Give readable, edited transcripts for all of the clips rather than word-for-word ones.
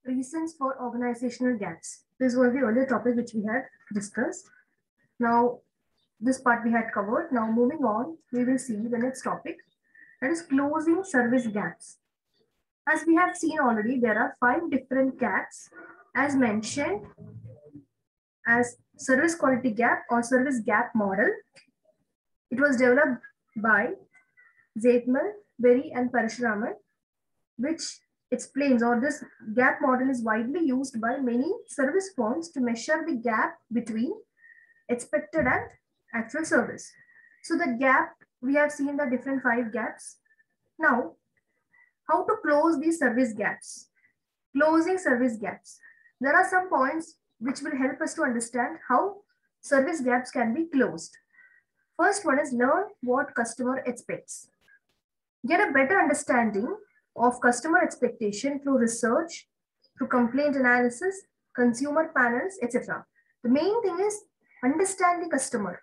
Reasons for organizational gaps. This was the earlier topic which we had discussed. Now, this part we had covered. Now, moving on, we will see the next topic, that is closing service gaps. As we have seen already, there are 5 different gaps as mentioned as service quality gap or service gap model. It was developed by Zeithaml, Berry, and Parashuraman, which explains, or this gap model is widely used by many service firms to measure the gap between expected and actual service. So the gap, we have seen the different 5 gaps. Now, how to close these service gaps? Closing service gaps. There are some points which will help us to understand how service gaps can be closed. First one is learn what customer expects. Get a better understanding of customer expectation through research, through complaint analysis, consumer panels, etc. The main thing is understand the customer.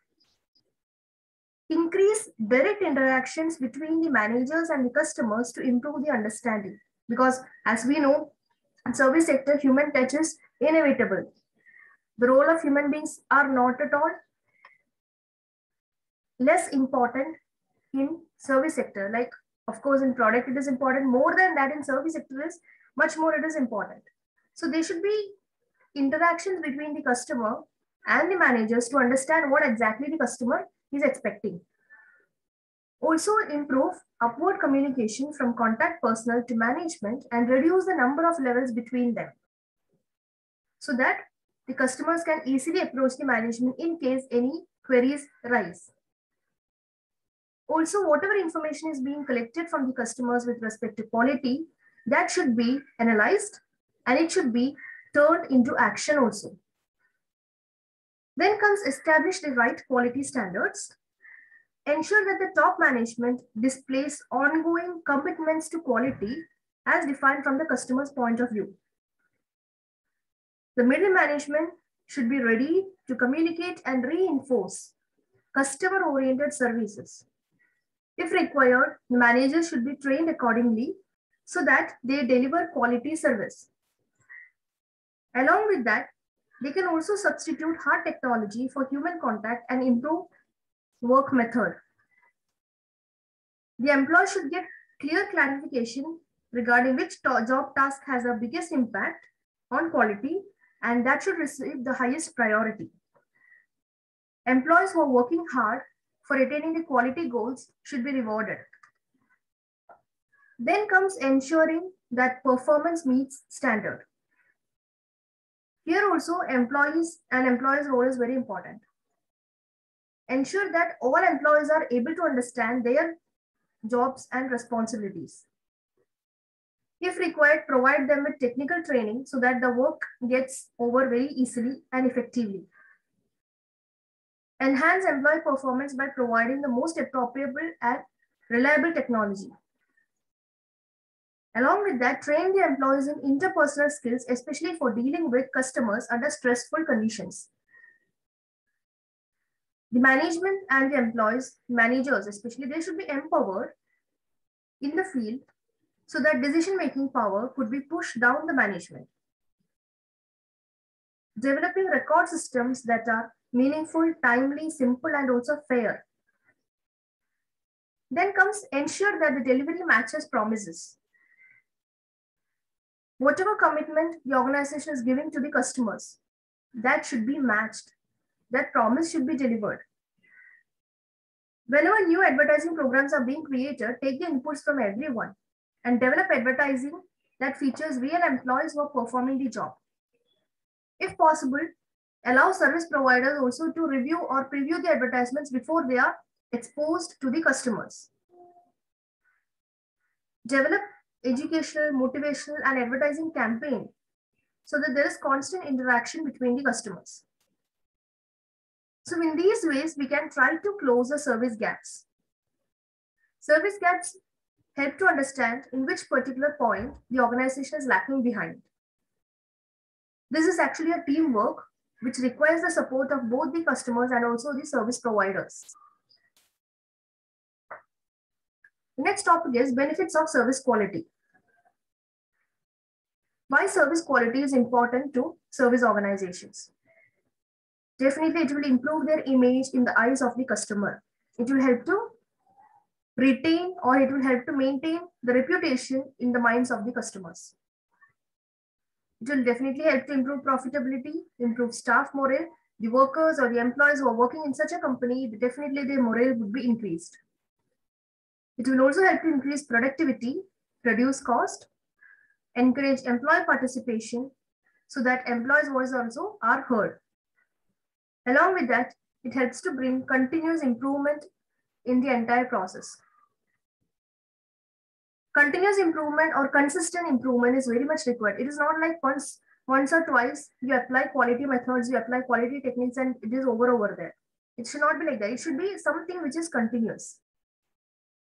Increase direct interactions between the managers and the customers to improve the understanding. Because as we know, in service sector, human touch is inevitable. The role of human beings are not at all less important in service sector. Like, of course, in product it is important. More than that, in service sector is much more it is important. So there should be interactions between the customer and the managers to understand what exactly the customer is expecting. Also improve upward communication from contact personnel to management and reduce the number of levels between them, so that the customers can easily approach the management in case any queries arise. Also, whatever information is being collected from the customers with respect to quality, that should be analyzed and it should be turned into action also. Then comes establish the right quality standards. Ensure that the top management displays ongoing commitments to quality as defined from the customer's point of view. The middle management should be ready to communicate and reinforce customer-oriented services. If required, the managers should be trained accordingly so that they deliver quality service. Along with that, they can also substitute hard technology for human contact and improve work method. The employee should get clear clarification regarding which job task has the biggest impact on quality, and that should receive the highest priority. Employees who are working hard for attaining the quality goals should be rewarded. Then comes ensuring that performance meets standard. Here also employees role is very important. Ensure that all employees are able to understand their jobs and responsibilities. If required, provide them with technical training so that the work gets over very easily and effectively. Enhance employee performance by providing the most appropriate and reliable technology. Along with that, train the employees in interpersonal skills, especially for dealing with customers under stressful conditions. The management and the employees, managers especially, they should be empowered in the field so that decision-making power could be pushed down the management. Developing record systems that are meaningful, timely, simple, and also fair. Then comes ensure that the delivery matches promises. Whatever commitment the organization is giving to the customers, that should be matched. That promise should be delivered. Whenever new advertising programs are being created, take the inputs from everyone and develop advertising that features real employees who are performing the job. If possible, allow service providers also to review or preview the advertisements before they are exposed to the customers. Develop educational, motivational, and advertising campaign so that there is constant interaction between the customers. So in these ways, we can try to close the service gaps. Service gaps help to understand in which particular point the organization is lacking behind. This is actually a teamwork which requires the support of both the customers and also the service providers. The next topic is benefits of service quality. Why service quality is important to service organizations? Definitely, it will improve their image in the eyes of the customer. It will help to retain, or it will help to maintain the reputation in the minds of the customers. It will definitely help to improve profitability, improve staff morale. The workers or the employees who are working in such a company, definitely their morale would be increased. It will also help to increase productivity, reduce cost, encourage employee participation so that employees' voices also are heard. Along with that, it helps to bring continuous improvement in the entire process. Continuous improvement or consistent improvement is very much required. It is not like once or twice you apply quality methods, you apply quality techniques and it is over there. It should not be like that. It should be something which is continuous.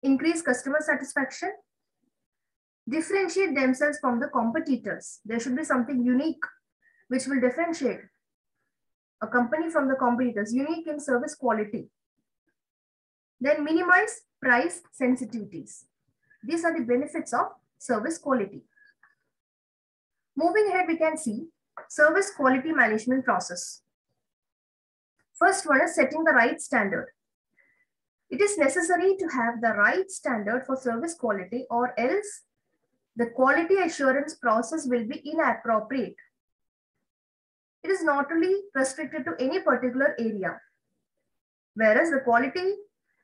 Increase customer satisfaction, differentiate themselves from the competitors. There should be something unique which will differentiate a company from the competitors, unique in service quality. Then minimize price sensitivities. These are the benefits of service quality. Moving ahead, we can see service quality management process. First one is setting the right standard. It is necessary to have the right standard for service quality, or else the quality assurance process will be inappropriate. It is not only restricted to any particular area, whereas the quality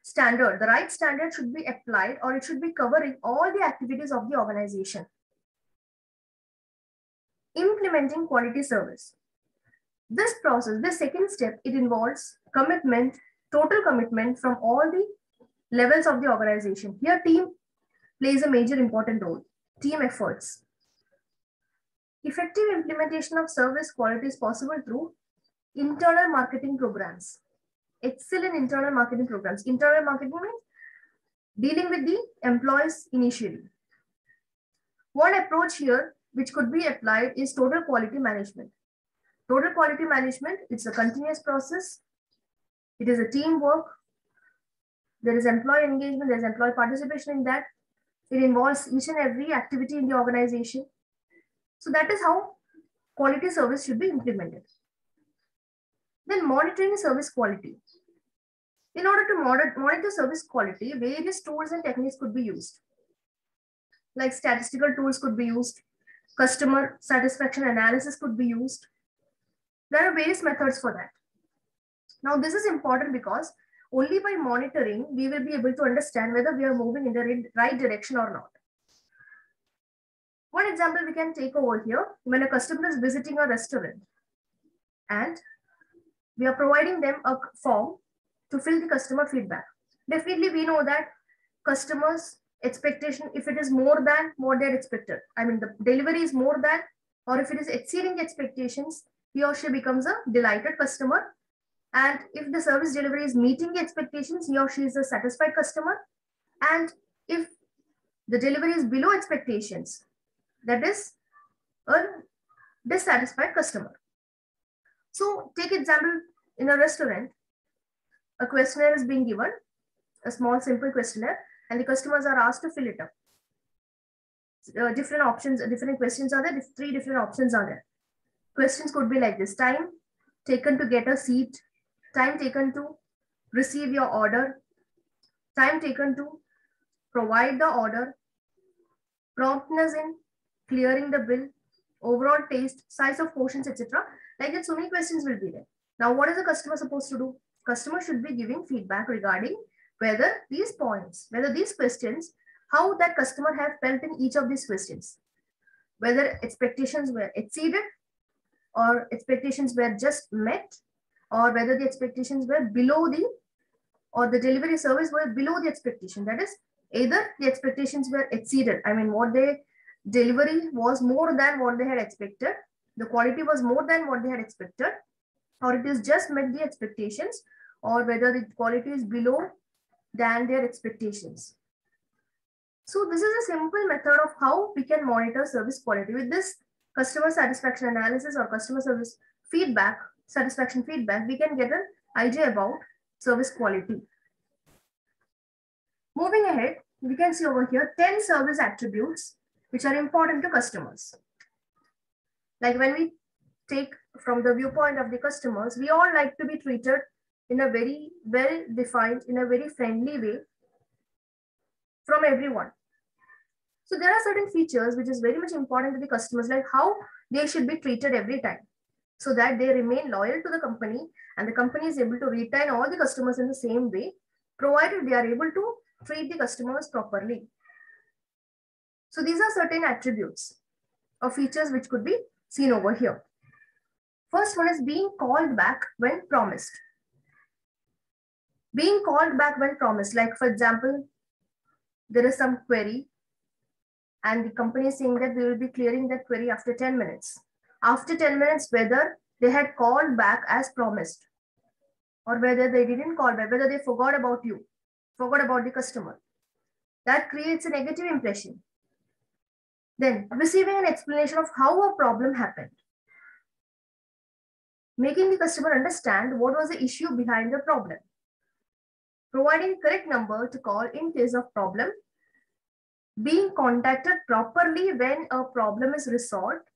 standard, the right standard should be applied, or it should be covering all the activities of the organization. Implementing quality service. This process, this second step, it involves commitment, total commitment from all the levels of the organization. Here, team plays a major important role. Team efforts. Effective implementation of service quality is possible through internal marketing programs. Excellent internal marketing programs. Internal marketing means dealing with the employees initially. One approach here which could be applied is total quality management. Total quality management, it's a continuous process. It is a teamwork. There is employee engagement, there is employee participation in that. It involves each and every activity in the organization. So that is how quality service should be implemented. Then monitoring service quality. In order to monitor service quality, various tools and techniques could be used. Like statistical tools could be used. Customer satisfaction analysis could be used. There are various methods for that. Now, this is important because only by monitoring, we will be able to understand whether we are moving in the right direction or not. One example we can take over here, when a customer is visiting a restaurant and we are providing them a form to fill the customer feedback. Definitely, we know that customers' expectation, if it is more than what they're expected, I mean, the delivery is more than, or if it is exceeding the expectations, he or she becomes a delighted customer. And if the service delivery is meeting the expectations, he or she is a satisfied customer. And if the delivery is below expectations, that is a dissatisfied customer. So take example, in a restaurant, a questionnaire is being given, a small simple questionnaire, and the customers are asked to fill it up. Different options, different questions are there, 3 different options are there. Questions could be like this: time taken to get a seat, time taken to receive your order, time taken to provide the order, promptness in clearing the bill, overall taste, size of portions, etc. Like that, so many questions will be there. Now, what is the customer supposed to do? Customer should be giving feedback regarding whether these points, whether these questions, how that customer have felt in each of these questions, whether expectations were exceeded or expectations were just met, or whether the expectations were below the, or the delivery service were below the expectation. That is, either the expectations were exceeded, I mean what they delivery was more than what they had expected, the quality was more than what they had expected, or it is just met the expectations, or whether the quality is below than their expectations. So this is a simple method of how we can monitor service quality. With this customer satisfaction analysis or customer service feedback, satisfaction feedback, we can get an idea about service quality. Moving ahead, we can see over here 10 service attributes which are important to customers. Like when we take from the viewpoint of the customers, we all like to be treated in a very well defined, in a very friendly way from everyone. So there are certain features which is very much important to the customers, like how they should be treated every time so that they remain loyal to the company and the company is able to retain all the customers in the same way, provided they are able to treat the customers properly. So these are certain attributes or features which could be seen over here. First one is being called back when promised. Being called back when promised, like for example, there is some query and the company is saying that we will be clearing that query after 10 minutes. After 10 minutes, whether they had called back as promised or whether they didn't call back, whether they forgot about you, forgot about the customer, that creates a negative impression. Then receiving an explanation of how a problem happened, making the customer understand what was the issue behind the problem, providing correct number to call in case of problem, being contacted properly when a problem is resolved,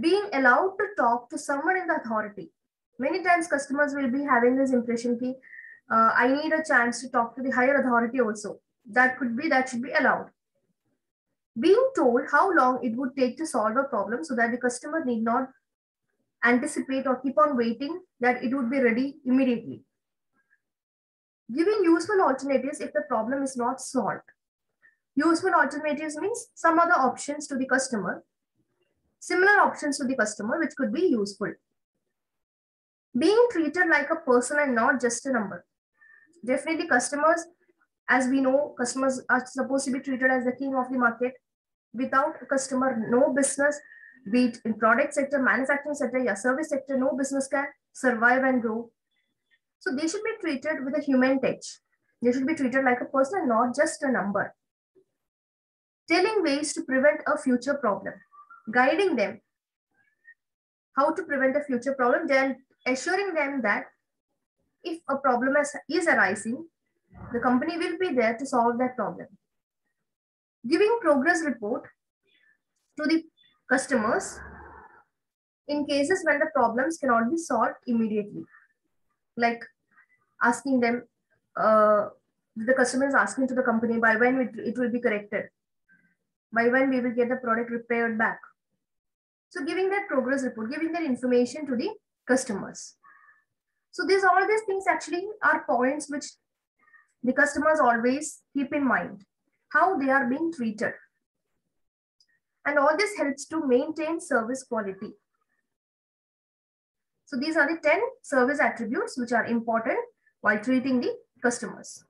being allowed to talk to someone in the authority. Many times customers will be having this impression that I need a chance to talk to the higher authority also. That should be allowed. Being told how long it would take to solve a problem so that the customer need not anticipate or keep on waiting that it would be ready immediately. Giving useful alternatives if the problem is not solved. Useful alternatives means some other options to the customer, similar options to the customer, which could be useful. Being treated like a person and not just a number. Definitely customers, as we know, customers are supposed to be treated as the king of the market. Without a customer, no business, be it in product sector, manufacturing sector, or service sector, no business can survive and grow. So they should be treated with a human touch. They should be treated like a person and not just a number. Telling ways to prevent a future problem, guiding them how to prevent a future problem, then assuring them that if a problem is arising, the company will be there to solve that problem. Giving progress report to the customers in cases when the problems cannot be solved immediately. Like asking them, the customer is asking to the company by when it will be corrected, by when we will get the product repaired back. So giving that progress report, giving that information to the customers. So all these things actually are points which the customers always keep in mind, how they are being treated. And all this helps to maintain service quality. So these are the 10 service attributes which are important while treating the customers.